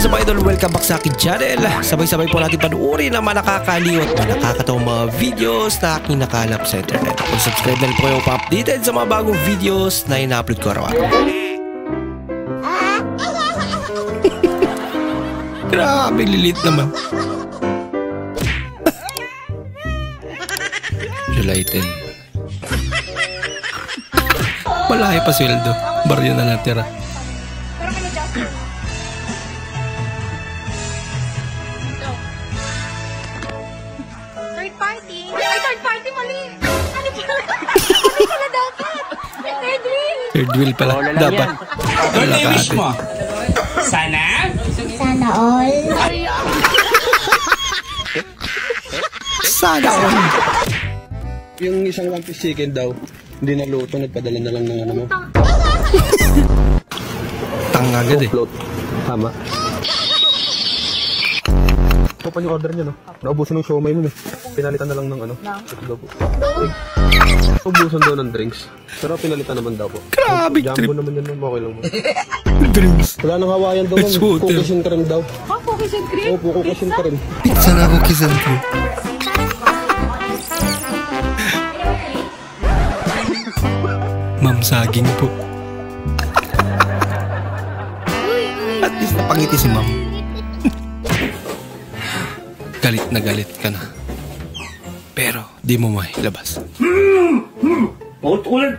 What's up idol? Welcome back sa akin channel. Sabay-sabay po natin panuorin ang mga nakakaliw at mga nakakatawang mga videos na aking nakalap sa internet. Kung subscribe na rin po kayo pa-updated sa mga bagong videos na ina-upload ko araw-araw. Grabe, lilit naman. July 10. Malaki pa sweldo. Baryo na natira. Third party? Ay, third party, mali! Ano pala dapat? Third wheel! Third wheel pala. Dapat. Ano yung wish mo? Sana? Sana all. Sana all. Yung isang one piece chicken daw, hindi naluto, nagpadala na lang ng ano mo. Tanga agad eh. Float. Tama. Ito pa yung order niya, no? Naubusan ng siomay mo, eh. Pinalitan na lang ng ano? Naubusan daw ng drinks. Pero pinalitan naman daw po. Grabe trip. Jumbo naman yan, okay lang mo. Drinks. Wala nang Hawaiian daw, It's water. cookies and cream daw. Oh, cookies and cream? Opo, cookies and cream. Pizza na cookies and cream. Ma'am saging po. At least napangiti si ma'am. Galit na galit ka na. Pero di mo mailabas. Ulit!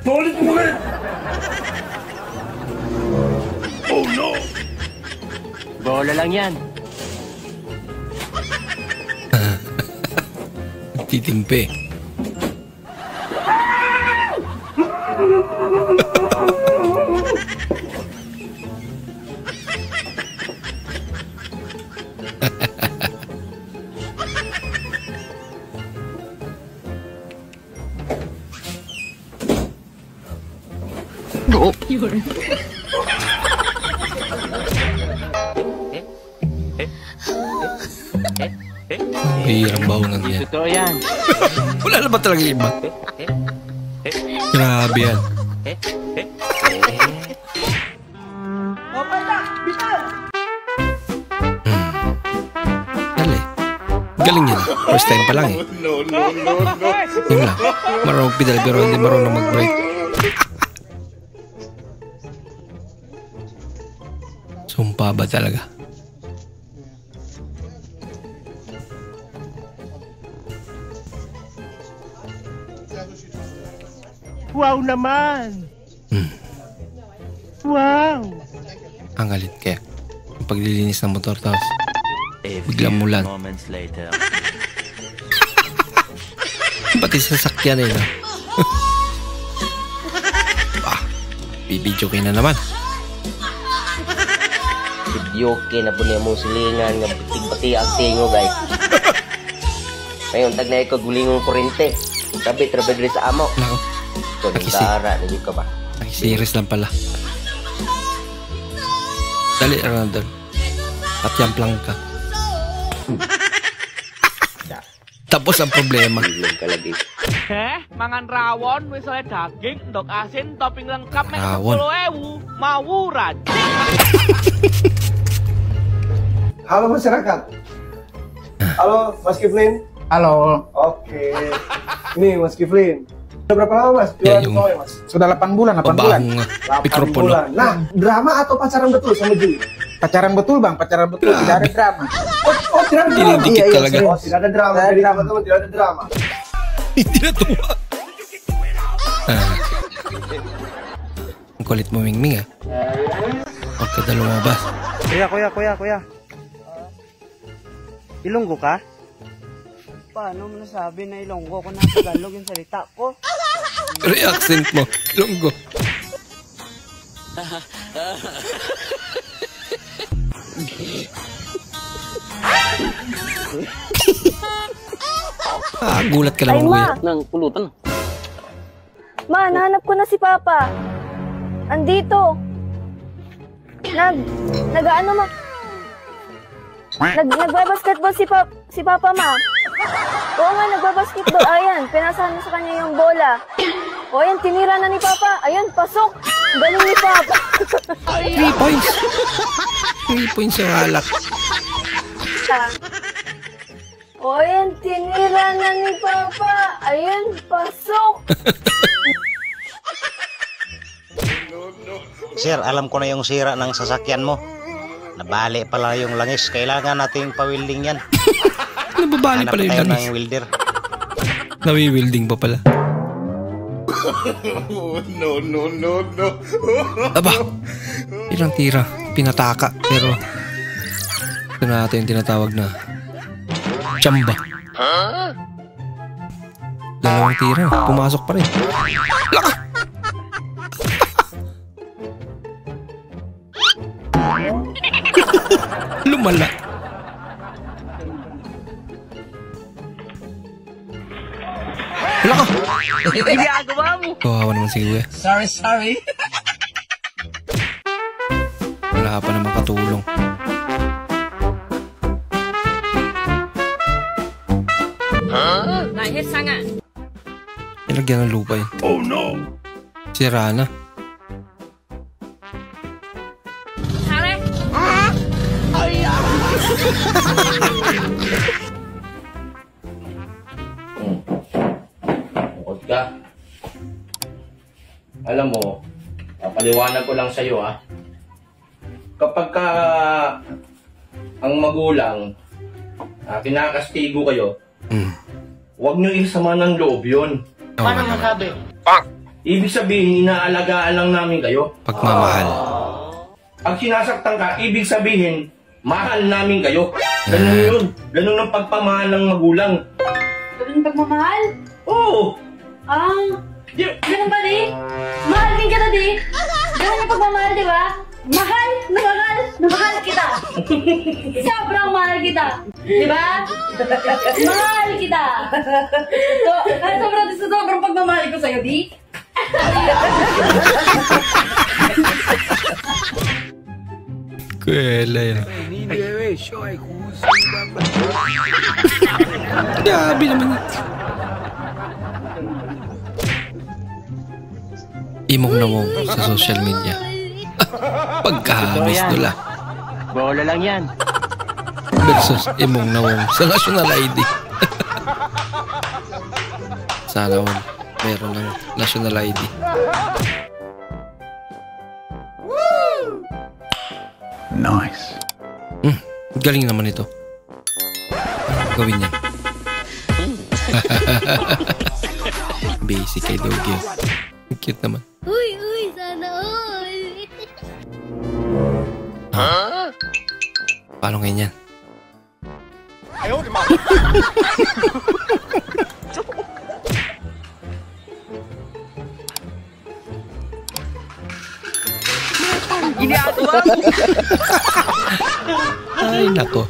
Oh no! Bola lang yan. Titimpe. Hirang bahonan yan. Totoo yan. Wala na ba talaga iba? Grabe yan. Dali. Galing yan. First time pa lang eh. Yun lang. Marunong pedal pero hindi marunong mag-brake. Sumpa ba talaga? Wow naman! Wow! Ang galit kaya. Yung paglilinis ng motor tapos biglang mulan. Pati sasakyan eh. No? Bibidyo kayo na naman. Yoke na po niya mong silingan nga pati ang tingo guys. Ngayon tag na ikaw gulingong kurente. Sabi trabe diri sa amo. Nako. So nagdara na di ka ba? Series lang pala. Dali Ronaldo. Patyamplang ka. Tapos ang problema. Mangan rawon, misalnya daging, endok asin, topping lengkap, Rawon. 10.000, mawuran. Halo masyarakat. Halo Mas Kiflin. Halo. Oke. Ini Mas Kiflin. Sudah berapa lama Mas Ya, jualan yung- toy Mas? Sudah 8 bulan, 8 bulan. Pabahong 8 mikropono. bulan. Nah, drama atau pacaran betul sama Juli? Pacaran betul bang, pacaran betul. Tidak ada drama. Oh tidak ada drama. Dinidikit talaga. Serius. Oh, tidak ada drama. Jadi teman-teman tidak ada drama. Hindi na tuwa. Ang kulit mo Mingming ah. Huwag ka na lumabas. Kuya. Ilonggo ka? Paano mo nasabi na Ilonggo ko na Tagalog yung salita ko? Re-accent mo. Lunggo. Gulat ka naman kuya. Nang pulutan. Ma, nahanap ko na si Papa. Andito. Nag-ano ma? Nagbabasketball si Papa, ma. Oo nga, nagbabasketball. Ayan, pinasahan sa kanya yung bola. O ayan, tinira na ni Papa. Ayun, pasok. Galing ni Papa. 3 points. 3 points yung alak. O yan, tinira na ni Papa. Ayun, pasok. Sir, alam ko na yung sira ng sasakyan mo. Nabali pala yung langis. Kailangan nating pa-welding yan. Nababali pala yung langis. Ng welder. Nawi-welding pa pala. No. Aba, tirang-tira. Pinataka. Pero, ito na natin yung tinatawag na tsamba. Dalawang tira. Pumasok pa rin. Laka! Lumala. Laka! Ginagawa mo. Kawawa naman si Kuya. Sorry. Wala pa naman katulong. Nilagyan ng lupa yun. Oh no! Sira na. Bukod ka. Alam mo, papaliwanag ko lang sa'yo ha. Kapag ka ang magulang kinakastigo kayo, huwag nyo isama ng loob yun. Paano masabi? Ibig sabihin, inaalagaan lang namin kayo. Pagmamahal. Pag sinasaktan ka, ibig sabihin, mahal namin kayo. Ganun yun. Ganun ang pagpamahal ng magulang. Ganun pagmamahal? Oo. Ganun ba, di? Mahal din kita, di? Ganun yung pagmamahal, di ba? Mahal kita. Sobrang mahal kita. Di ba? Mahal kita. Sobrang pagmamahal ko sa'yo, di? Kuwela yun. Grabe naman. Imong na mo sa social media. Pagkahamis nila. Bola lang yan. Versus imong na mo sa national ID. Sana all meron ng national ID. Nice. Galing naman ito. Gawin niya. Basic kay Doggy. Cute naman. Uy, sana all. Paano ngayon yan? Ginagawa mo. Ay, nako.